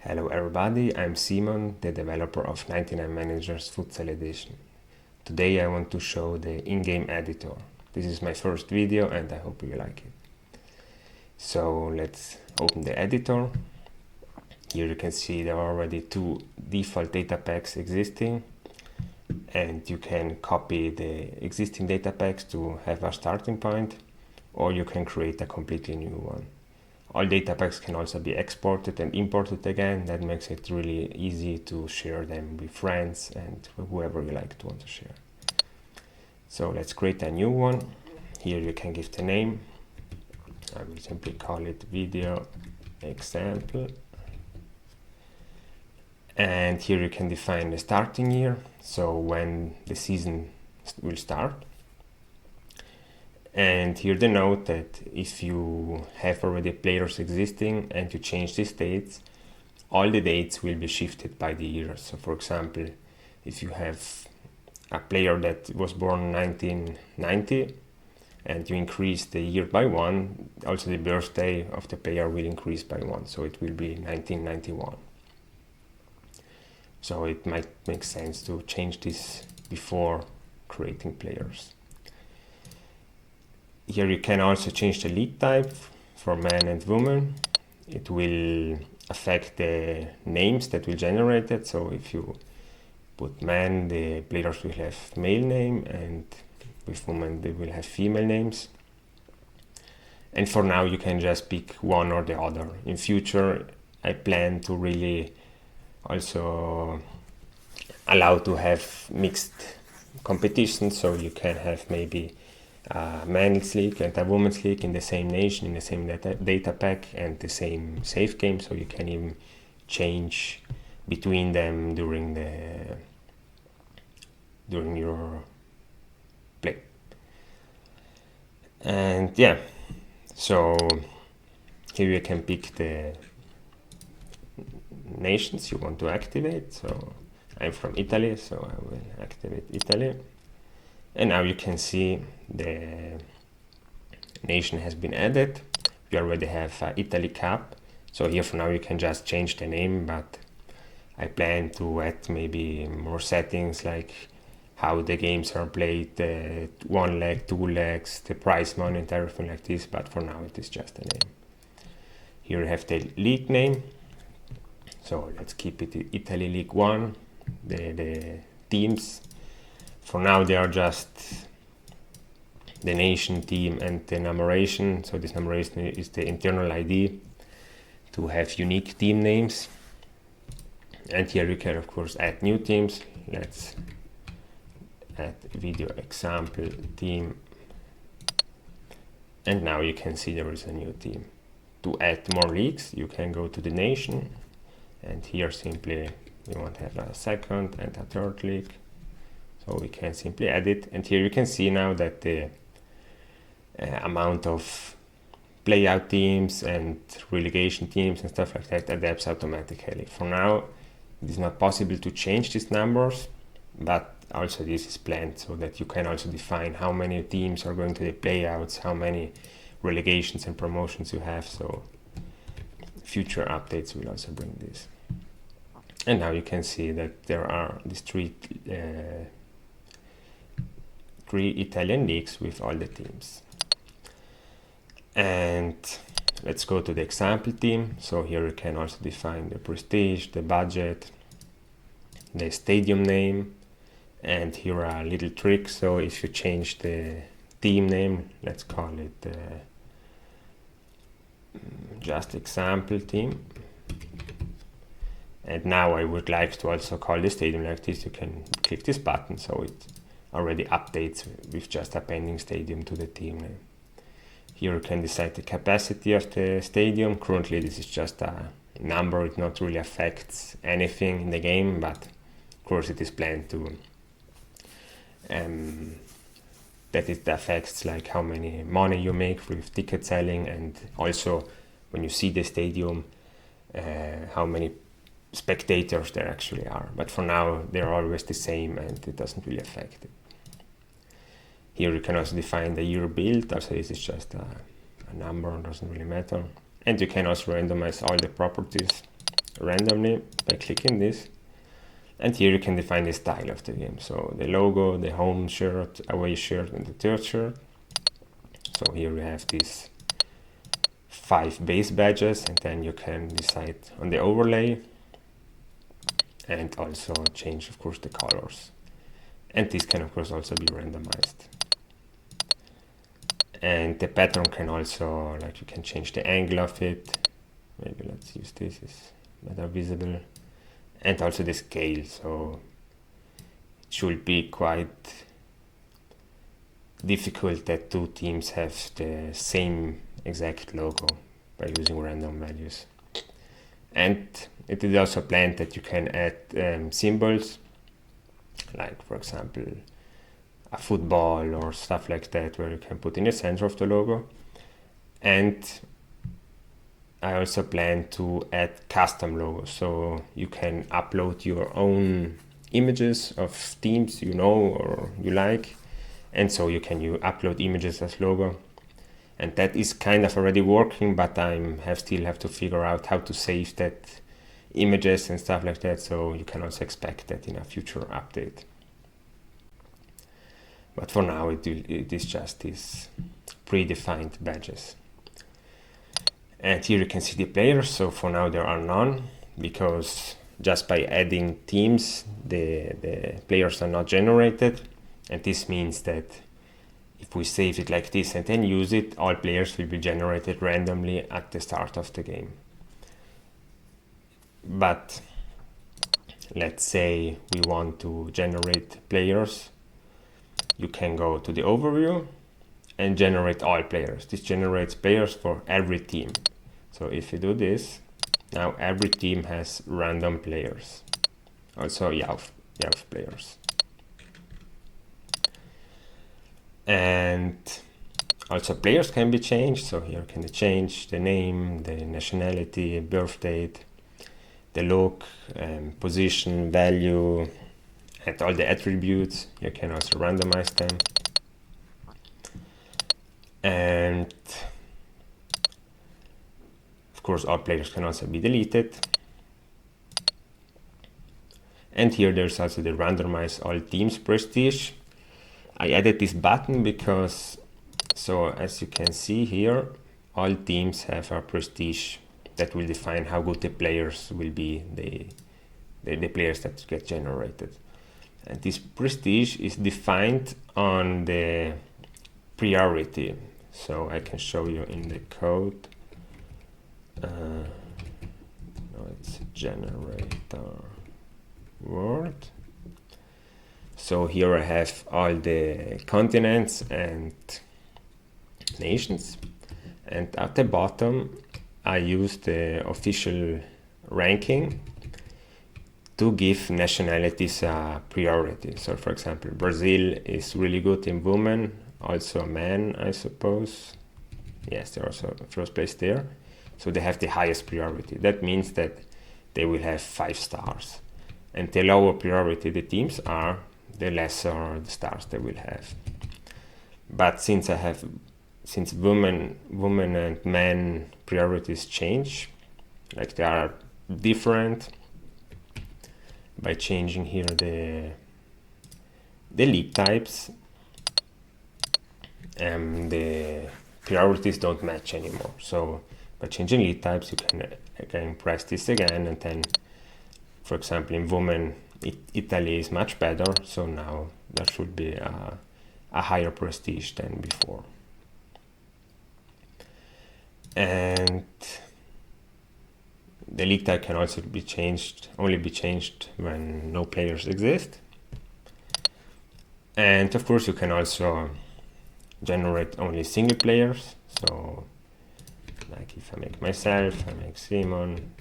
Hello everybody, I'm Simon, the developer of 99Managers Futsal Edition. Today I want to show the in-game editor. This is my first video and I hope you like it. So let's open the editor. Here you can see there are already two default data packs existing, and you can copy the existing data packs to have a starting point, or you can create a completely new one. All data packs can also be exported and imported again. That makes it really easy to share them with friends and whoever you want to share. So let's create a new one. Here you can give the name. I will simply call it video example. And here you can define the starting year, so when the season will start. And here the note that if you have already players existing and you change these dates, all the dates will be shifted by the year. So for example, if you have a player that was born in 1990 and you increase the year by one, also the birthday of the player will increase by one, so it will be 1991. So it might make sense to change this before creating players. Here you can also change the league type for man and woman. It will affect the names that will generate it. So if you put man, the players will have male name, and with women they will have female names. And for now you can just pick one or the other. In future I plan to really also allow to have mixed competitions, so you can have maybe a men's league and a women's league in the same nation, in the same data pack and the same save game, so you can even change between them during your play. And yeah, so here you can pick the nations you want to activate. So I'm from Italy, so I will activate Italy. And now you can see the nation has been added. We already have Italy Cup. So here for now you can just change the name, but I plan to add maybe more settings like how the games are played, the 1 leg, 2 legs, the prize money and everything like this, but for now it is just a name. Here you have the league name. So let's keep it Italy League 1, the teams. For now they are just the nation, team and the numeration. So this numeration is the internal ID to have unique team names. And here you can of course add new teams. Let's add video example team. And now you can see there is a new team. To add more leagues, you can go to the nation. And here simply we want to have a second and a third league. So we can simply add it. And here you can see now that the amount of playout teams and relegation teams and stuff like that adapts automatically. For now, it is not possible to change these numbers, but also this is planned so that you can also define how many teams are going to the playouts, how many relegations and promotions you have. So future updates will also bring this. And now you can see that there are these three Italian leagues with all the teams. And let's go to the example team. So here you can also define the prestige, the budget, the stadium name, and here are little tricks. So if you change the team name, let's call it just example team. And now I would like to also call the stadium like this. You can click this button, so it already updates with just appending stadium to the team name. Here you can decide the capacity of the stadium. Currently this is just a number, it not really affects anything in the game, but of course it is planned to that it affects like how many money you make with ticket selling, and also when you see the stadium how many spectators there actually are. But for now they're always the same and it doesn't really affect it. Here you can also define the year built. Also this is just a number, doesn't really matter. And you can also randomize all the properties. randomly by clicking this. And here you can define the style of the game. So the logo, the home shirt, away shirt, and the third shirt. So here we have these 5 base badges, and then you can decide on the overlay and also change, of course, the colors. And this can, of course, also be randomized. And the pattern can also, like, you can change the angle of it. Maybe let's use this, is better visible. And also the scale, so it should be quite difficult that 2 teams have the same exact logo by using random values. And it is also planned that you can add symbols, like for example a football or stuff like that, where you can put in the center of the logo. And I also plan to add custom logos, so you can upload your own images of teams you know or you like, and so you can upload images as logo. And that is kind of already working, but I still have to figure out how to save that images and stuff like that, so you can also expect that in a future update. But for now it is just these predefined badges. And here you can see the players. So for now there are none, because just by adding teams, the players are not generated. And this means that if we save it like this and then use it, all players will be generated randomly at the start of the game. But let's say we want to generate players. You can go to the overview and generate all players. This generates players for every team. So if you do this, now every team has random players, also Youth players. And also players can be changed. So here can you change the name, the nationality, birth date, the look, position, value, and all the attributes. You can also randomize them. And of course, all players can also be deleted. And here there's also the randomize all teams prestige. I added this button because, so as you can see here, all teams have a prestige that will define how good the players will be, the players that get generated. And this prestige is defined on the priority. So I can show you in the code. No, it's generator world. So here I have all the continents and nations, and at the bottom I use the official ranking to give nationalities a priority. So for example, Brazil is really good in women, also men, I suppose. Yes, they're also first place there. So they have the highest priority. That means that they will have 5 stars. And the lower priority the teams are, the lesser the stars they will have. But since women and men priorities change, like they are different, by changing here the league types, the priorities don't match anymore. So by changing league types, you can again press this again, and then, for example, in women, Italy is much better, so now there should be a higher prestige than before. And the league type can also be changed, only be changed when no players exist. And of course you can also generate only single players. So like if I make myself, I make Simon,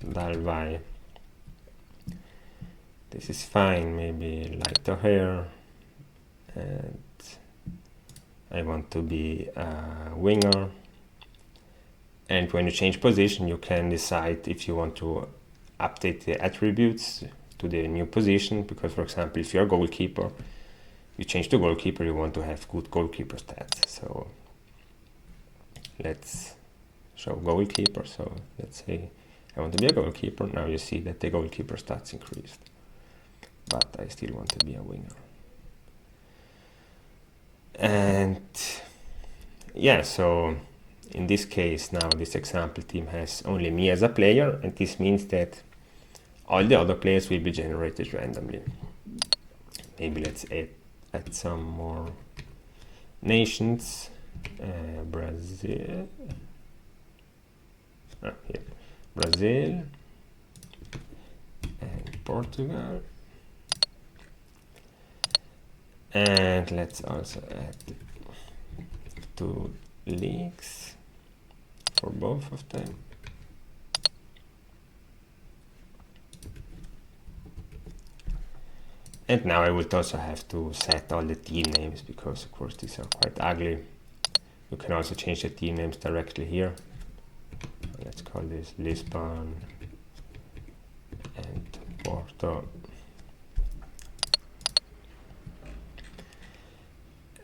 Dalvai. This is fine, maybe lighter hair, and I want to be a winger. And when you change position, you can decide if you want to update the attributes to the new position, because for example, if you're a goalkeeper, you change to goalkeeper, you want to have good goalkeeper stats. So let's show goalkeeper. So let's say I want to be a goalkeeper. Now you see that the goalkeeper stats increased, but I still want to be a winger. And yeah, so in this case now this example team has only me as a player, and this means that all the other players will be generated randomly. Maybe let's add some more nations. Brazil. Here. Brazil and Portugal. And let's also add 2 leagues for both of them. And now I would also have to set all the team names, because of course these are quite ugly. You can also change the team names directly here. Let's call this Lisbon and Porto.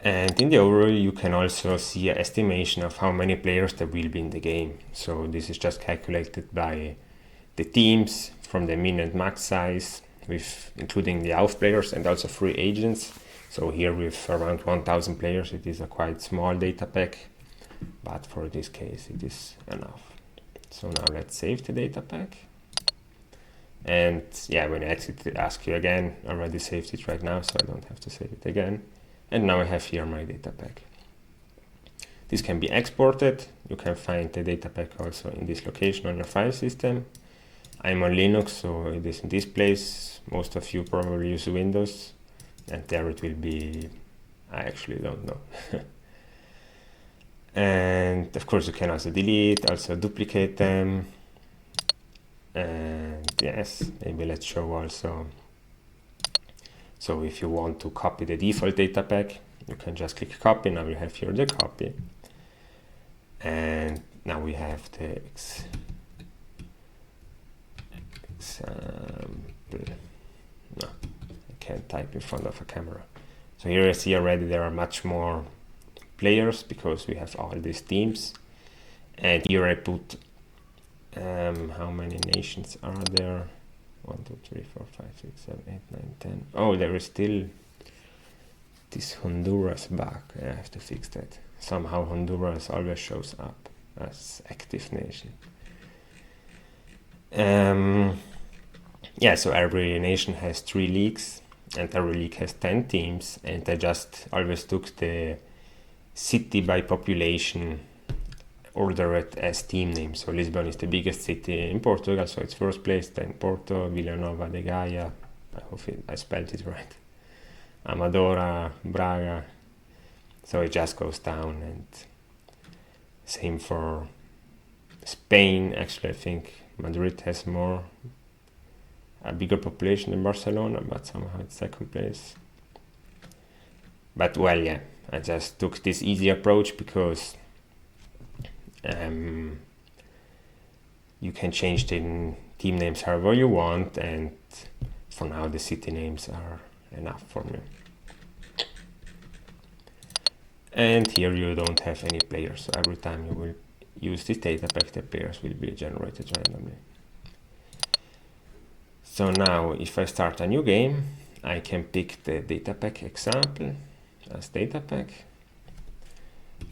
And in the overview you can also see an estimation of how many players there will be in the game. So this is just calculated by the teams from the min and max size, with including the out players and also free agents. So here with around 1000 players it is a quite small data pack, but for this case it is enough. So now let's save the data pack. And yeah, when I exit it asks you again. I already saved it right now, so I don't have to save it again. And now I have here my data pack. This can be exported. You can find the data pack also in this location on your file system. I'm on Linux, so it is in this place. Most of you probably use Windows, and there it will be. I actually don't know. And of course you can also delete, also duplicate them. And yes, maybe let's show also. So if you want to copy the default data pack, you can just click copy. Now you have here the copy. And now we have the example. No, I can't type in front of a camera. So here I see already there are much more players because we have all these teams. And here I put how many nations are there? 1, 2, 3, 4, 5, 6, 7, 8, 9, 10. Oh, there is still this Honduras bug. I have to fix that. Somehow Honduras always shows up as active nation. Yeah, so every nation has 3 leagues, and every league has 10 teams, and I just always took the city by population, order it as team name. So Lisbon is the biggest city in Portugal, so it's first place, then Porto, Vila Nova de Gaia, I hope I spelled it right, Amadora, Braga, so it just goes down. And same for Spain. Actually I think Madrid has a bigger population than Barcelona, but somehow it's second place. But well, yeah, I just took this easy approach because you can change the team names however you want, and for now the city names are enough for me. And here you don't have any players, so every time you will use this data pack, the players will be generated randomly. So now if I start a new game, I can pick the data pack example as data pack.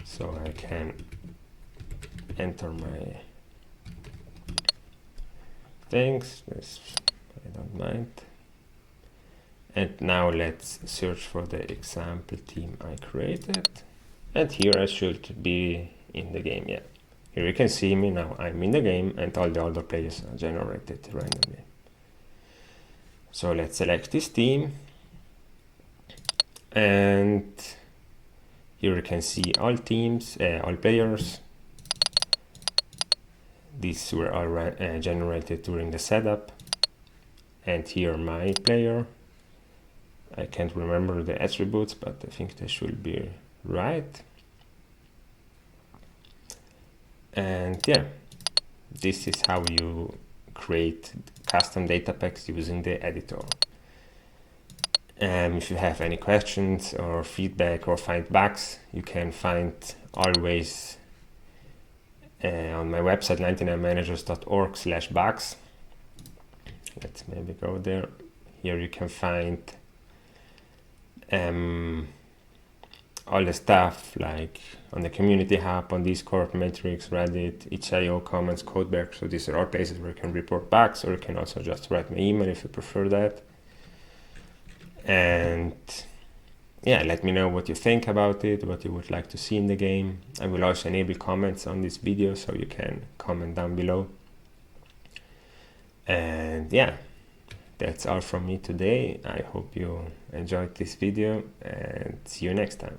So I can enter my things, this I don't mind. And now let's search for the example team I created. And here I should be in the game, yeah. Here you can see me now, I'm in the game, and all the other players are generated randomly. So let's select this team. And here you can see all teams, all players. These were all generated during the setup. And here my player. I can't remember the attributes, but I think they should be right. And yeah, this is how you create custom data packs using the editor. If you have any questions or feedback or find bugs, you can find always on my website 99managers.org/bugs. Let's maybe go there. Here you can find all the stuff like on the community hub, on Discord, Matrix, Reddit, itch.io, comments, Codeberg. So these are all places where you can report bugs, or you can also just write me email if you prefer that. And yeah, let me know what you think about it, what you would like to see in the game. I will also enable comments on this video, so you can comment down below. And yeah, that's all from me today. I hope you enjoyed this video, and see you next time.